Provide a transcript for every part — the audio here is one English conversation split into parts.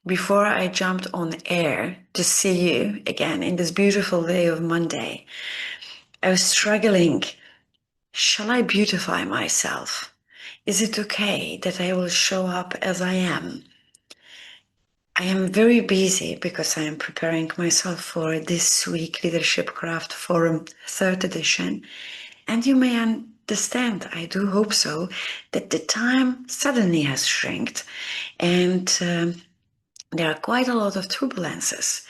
Before I jumped on air to see you again in this beautiful day of Monday, I was struggling. Shall I beautify myself? Is it okay that I will show up as I am? I am very busy because I am preparing myself for this week LeadershipCraft Forum 3rd edition. And you may understand, I do hope so, that the time suddenly has shrinked and there are quite a lot of turbulences.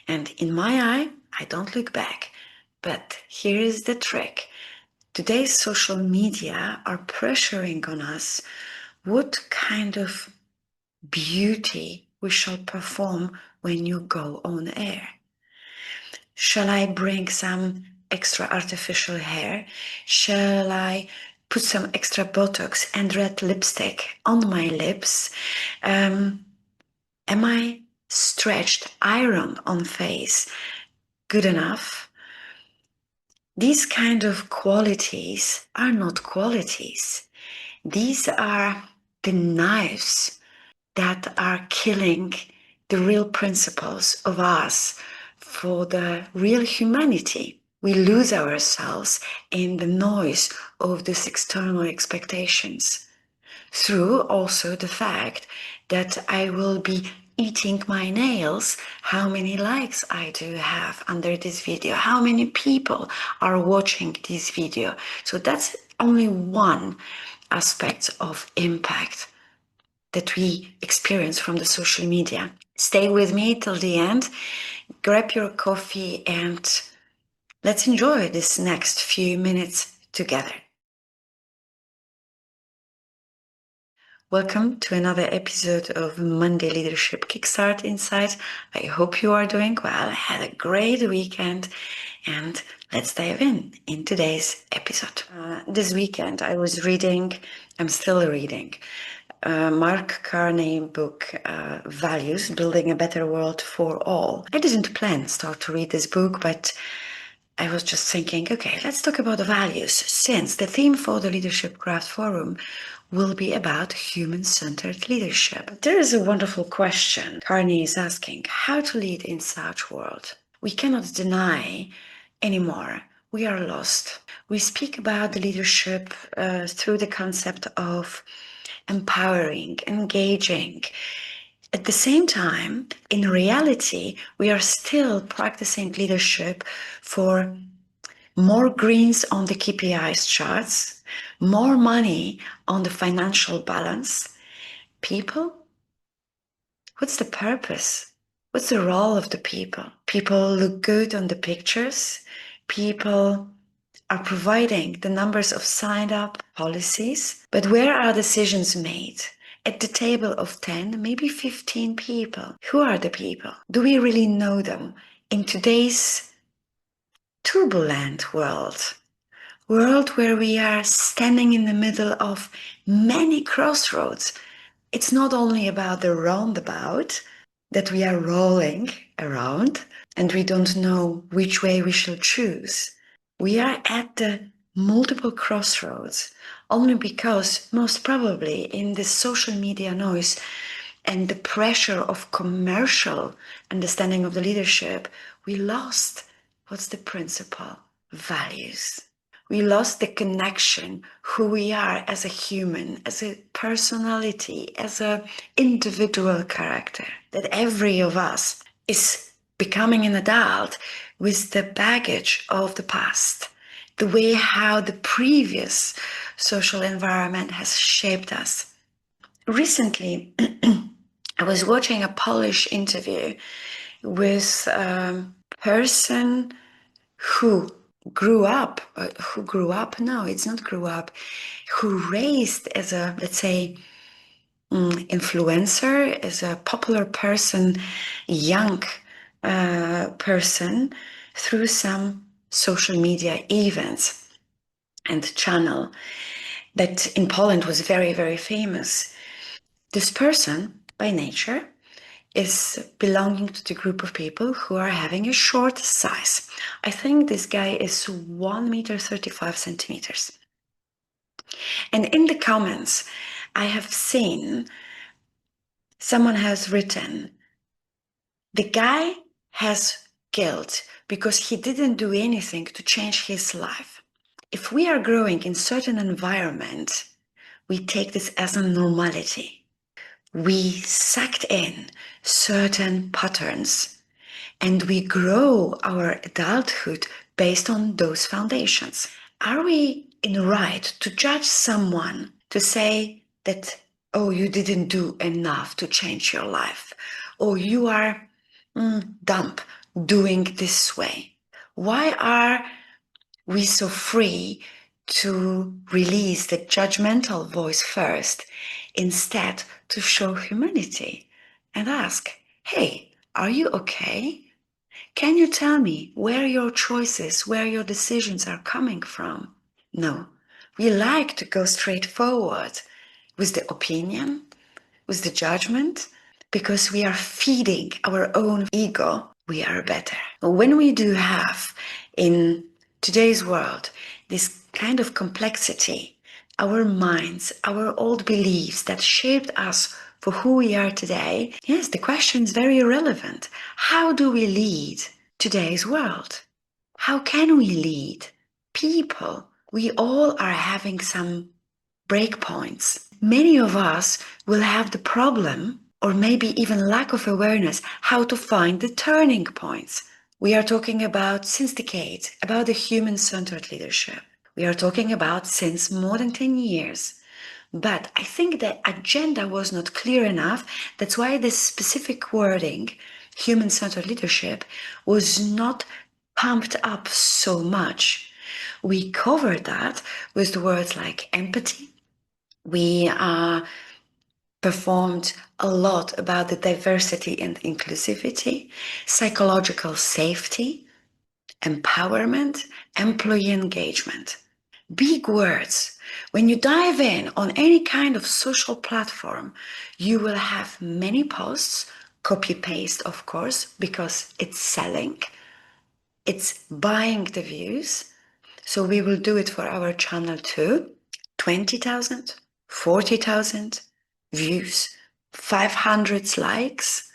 And in my eye, I don't look back. But here is the trick. Today's social media are pressuring on us what kind of beauty we shall perform when you go on air. Shall I bring some extra artificial hair? Shall I put some extra Botox and red lipstick on my lips? Am I stretched, iron on face good enough? These kind of qualities are not qualities. These are the knives that are killing the real principles of us for the real humanity. We lose ourselves in the noise of these external expectations through also the fact that I will be eating my nails, how many likes I do have under this video, how many people are watching this video. So that's only one aspect of impact that we experience from the social media. Stay with me till the end, grab your coffee, and let's enjoy this next few minutes together. Welcome to another episode of Monday Leadership Kickstart Insights. I hope you are doing well. I had a great weekend, and let's dive in today's episode. This weekend I was reading, I'm still reading, Mark Carney book, Values, Building a Better World for All. I didn't plan to start to read this book, but I was just thinking, okay, let's talk about the values, since the theme for the LeadershipCraft Forum will be about human-centered leadership. There is a wonderful question Carney is asking: how to lead in such world? We cannot deny anymore. We are lost. We speak about the leadership through the concept of empowering, engaging. At the same time, in reality, we are still practicing leadership for more greens on the KPIs charts, more money on the financial balance. People? What's the purpose? What's the role of the people? People look good on the pictures. People are providing the numbers of signed up policies. But where are decisions made? At the table of 10, maybe 15 people. Who are the people? Do we really know them? In today's turbulent world where we are standing in the middle of many crossroads, it's not only about the roundabout that we are rolling around and we don't know which way we shall choose. We are at the multiple crossroads only because most probably in the social media noise and the pressure of commercial understanding of the leadership, we lost what's the principle? Values. We lost the connection, who we are as a human, as a personality, as an individual character. That every of us is becoming an adult with the baggage of the past, the way how the previous social environment has shaped us. Recently, I was watching a Polish interview with a person who who raised as a, let's say, influencer, as a popular person, young person, through some social media events and channel that in Poland was very, very famous. This person, by nature, is belonging to the group of people who are having a short size. I think this guy is 1 meter 35 centimeters. And in the comments, I have seen someone has written, The guy has guilt because he didn't do anything to change his life. If we are growing in certain environment, we take this as a normality. We sucked in certain patterns and we grow our adulthood based on those foundations. Are we in the right to judge someone, to say that, oh, you didn't do enough to change your life, or you are dumb doing this way? Why are we so free to release the judgmental voice first, instead to show humanity and ask, hey, are you okay? Can you tell me where your choices, where your decisions are coming from? No, we like to go straight forward with the opinion, with the judgment, because we are feeding our own ego. We are better. When we do have in today's world this kind of complexity, our minds, our old beliefs that shaped us for who we are today, yes, the question is very relevant. How do we lead today's world? How can we lead people? We all are having some breakpoints. Many of us will have the problem, or maybe even lack of awareness, how to find the turning points. We are talking about since decades, about the human-centered leadership. We are talking about since more than 10 years. But I think the agenda was not clear enough. That's why this specific wording, human-centered leadership, was not pumped up so much. We covered that with the words like empathy. We performed a lot about the diversity and inclusivity, psychological safety, empowerment, employee engagement. Big words. When you dive in on any kind of social platform, you will have many posts, copy-paste, of course, because it's selling. It's buying the views. So we will do it for our channel too. 20,000, 40,000 views, 500 likes,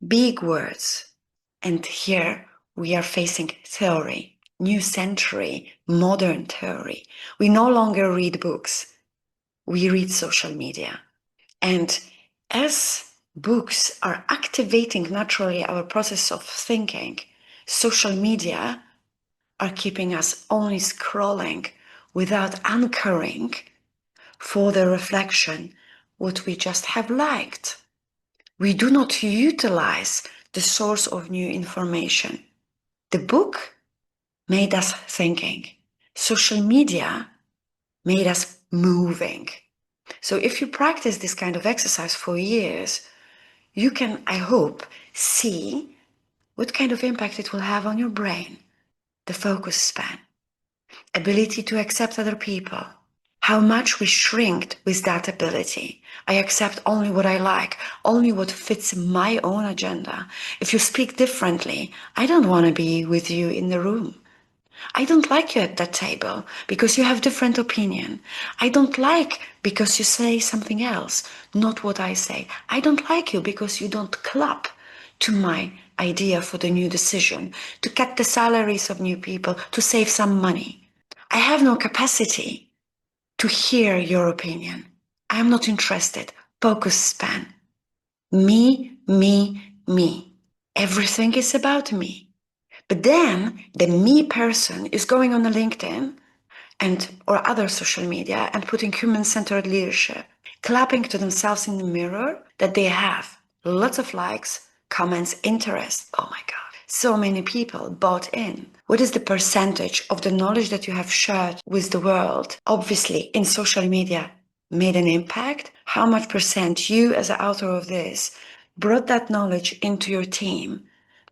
big words. And here we are facing theory, new century, modern theory. We no longer read books, we read social media. And as books are activating naturally our process of thinking, social media are keeping us only scrolling without anchoring for the reflection what we just have liked. We do not utilize the source of new information. The book made us thinking. Social media made us moving. So if you practice this kind of exercise for years, you can, I hope, see what kind of impact it will have on your brain, the focus span, ability to accept other people, how much we shrink with that ability. I accept only what I like, only what fits my own agenda. If you speak differently, I don't want to be with you in the room. I don't like you at that table because you have different opinion. I don't like because you say something else, not what I say. I don't like you because you don't clap to my idea for the new decision, to cut the salaries of new people, to save some money. I have no capacity to hear your opinion. I am not interested. Focus span. Me, me, me. Everything is about me. But then the me person is going on a LinkedIn or other social media and putting human-centered leadership, clapping to themselves in the mirror that they have lots of likes, comments, interest. Oh my God. So many people bought in. What is the percentage of the knowledge that you have shared with the world, obviously in social media, made an impact? How much percent you as the author of this brought that knowledge into your team?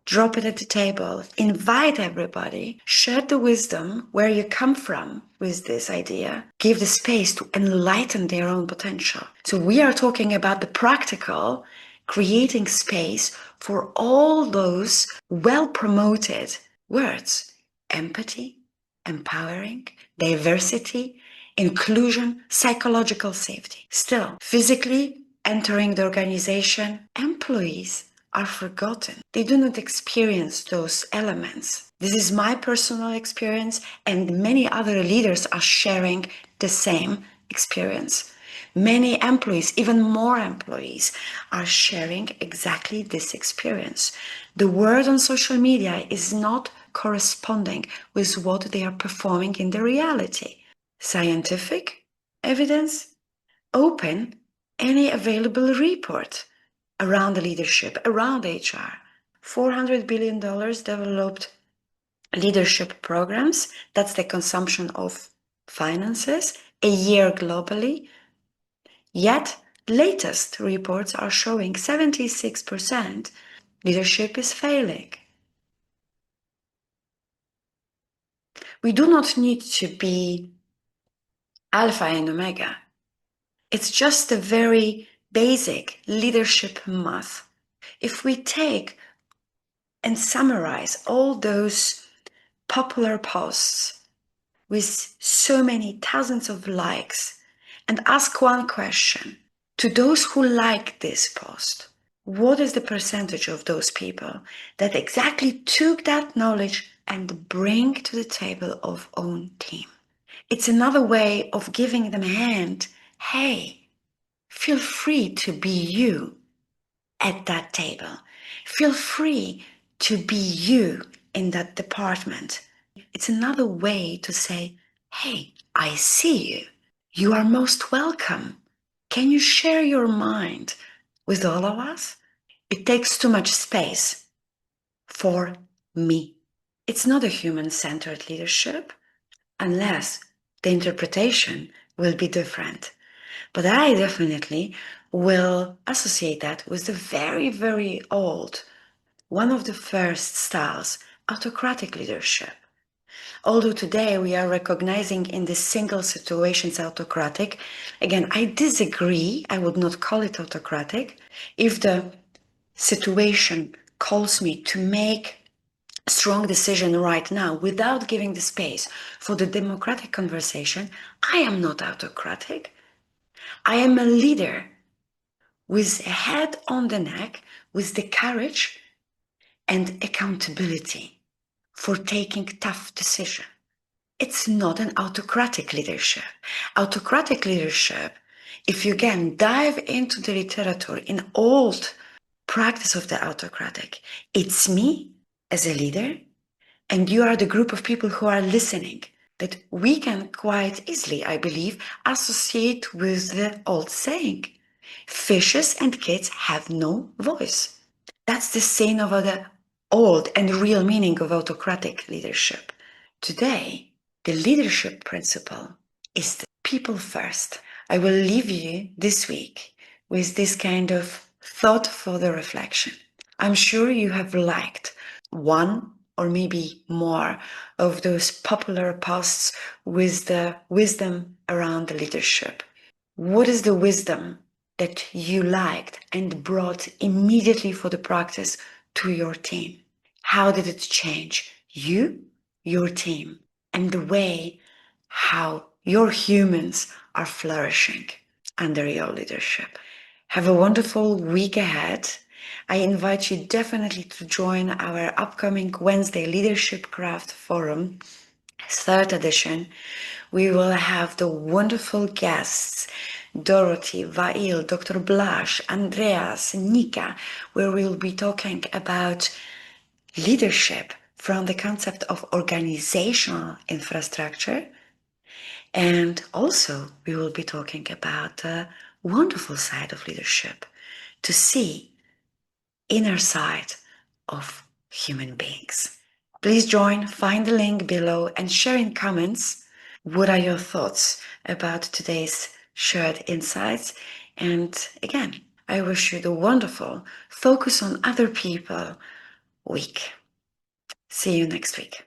Drop it at the table, invite everybody, share the wisdom where you come from with this idea, give the space to enlighten their own potential. So we are talking about the practical, creating space for all those well-promoted words: empathy, empowering, diversity, inclusion, psychological safety. Still, physically entering the organization, employees are forgotten. They do not experience those elements. This is my personal experience, and many other leaders are sharing the same experience. Many employees, even more employees, are sharing exactly this experience. The word on social media is not corresponding with what they are performing in the reality. Scientific evidence, open any available report around the leadership, around HR. $400 billion developed leadership programs. That's the consumption of finances a year globally. Yet, latest reports are showing 76% leadership is failing. We do not need to be alpha and omega. It's just a very basic leadership math. If we take and summarize all those popular posts with so many thousands of likes and ask one question to those who like this post, what is the percentage of those people that exactly took that knowledge and bring to the table of own team? It's another way of giving them a hand. Hey, feel free to be you at that table. Feel free to be you in that department. It's another way to say, hey, I see you. You are most welcome. Can you share your mind with all of us? It takes too much space for me. It's not a human-centered leadership unless the interpretation will be different. But I definitely will associate that with the very, very old, one of the first styles, autocratic leadership. Although today we are recognizing in the single situations autocratic, again, I disagree. I would not call it autocratic. If the situation calls me to make a strong decision right now without giving the space for the democratic conversation, I am not autocratic. I am a leader with a head on the neck, with the courage and accountability for taking tough decisions. It's not an autocratic leadership. Autocratic leadership, if you again dive into the literature in old practice of the autocratic, it's me as a leader, and you are the group of people who are listening, that we can quite easily, I believe, associate with the old saying, fishes and kids have no voice. That's the saying of the old and real meaning of autocratic leadership. Today, the leadership principle is the people first. I will leave you this week with this kind of thought for the reflection. I'm sure you have liked one or maybe more of those popular posts with the wisdom around the leadership. What is the wisdom that you liked and brought immediately for the practice to your team? How did it change you, your team, and the way how your humans are flourishing under your leadership? Have a wonderful week ahead. I invite you definitely to join our upcoming Wednesday LeadershipCraft Forum, third edition. We will have the wonderful guests, Dorothy, Vail, Dr. Blash, Andreas, Nika, where we'll be talking about leadership from the concept of organizational infrastructure. And also, we will be talking about the wonderful side of leadership, to see inner side of human beings. Please join, find the link below and share in comments what are your thoughts about today's shared insights. And again, I wish you the wonderful focus on other people week. See you next week.